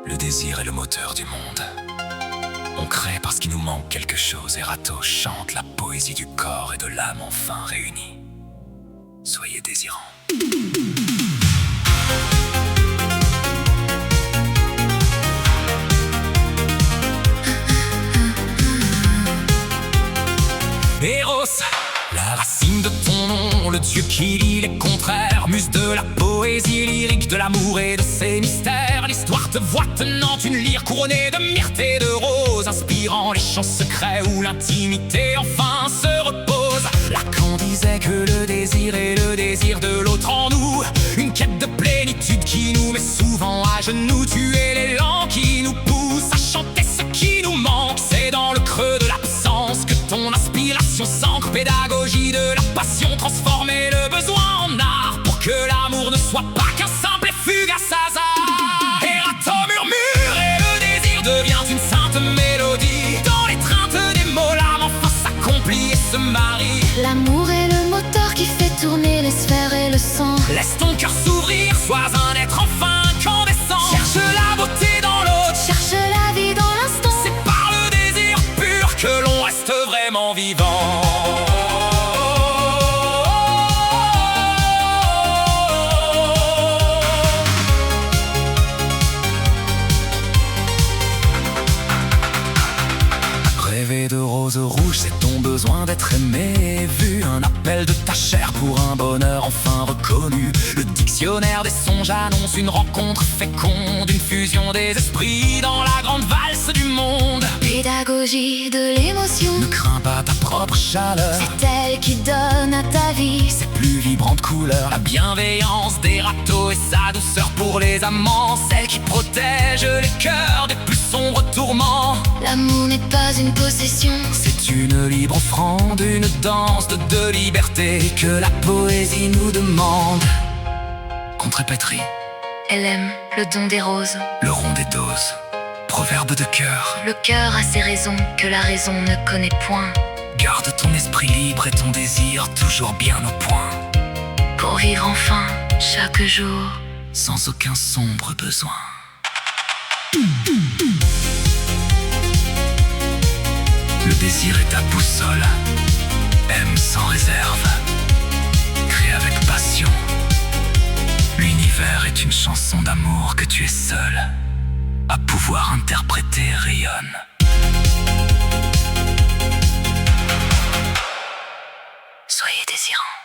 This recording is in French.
Le désir est le moteur du monde. On crée parce qu'il nous manque quelque chose et Rato chante la poésie du corps et de l'âme enfin réunies. Soyez désirants. Eros, la racine de ton nom, le dieu qui lie les contraires, muse de la poésie lyrique, de l'amour et de ses mystères. L'histoire te voit tenant une lyre couronnée de myrte et de roses, inspirant les chants secrets où l'intimité enfin se repose. Lacan disait que le désir est le désir de l'autre en nous, une quête de plénitude qui nous met souvent à genoux. Tu es l'élan qui nous pousse à chanter ce qui nous manque, c'est dans le creux de l'absence que ton inspiration s'ancre. Pédagogie de la passion, transformer le besoin en art, pour que l'amour ne soit pas qu'un simple et fugace hasard. Et Rato murmure et le désir devient une sainte mélodie. Dans l'étreinte des mots, l'âme enfin s'accomplit et se marie. L'amour est le moteur qui fait tourner les sphères et le sang. Laisse ton cœur s'ouvrir, sois un être enfin incandescent. Cherche la beauté dans l'autre, Cherche la vie dans l'instant. c'est par le désir pur que l'on reste vraiment vivant. Rêver de roses rouges, c'est ton besoin d'être aimé, vu un appel de ta chair pour un bonheur enfin reconnu. Le dictionnaire des songes annonce une rencontre féconde, une fusion des esprits dans la grande valse du monde. Pédagogie de l'émotion, Ne crains pas ta propre chaleur, c'est elle qui donne à ta vie ses plus vibrantes couleurs. La bienveillance des Ratos et sa douceur pour les amants, celle qui protège les cœurs des plus sombres tourments. L'amour n'est pas une possession, C'est une libre offrande, une danse de liberté que la poésie nous demande. Contrépétrie, elle aime le don des roses. le rond des doses, proverbe de cœur. Le cœur a ses raisons que la raison ne connaît point, Garde ton esprit libre et ton désir toujours bien au point, pour vivre enfin chaque jour. sans aucun sombre besoin. Le désir est ta boussole, aime sans réserve, crée avec passion. L'univers est une chanson d'amour que tu es seul à pouvoir interpréter. Rayonne. Soyez désirants.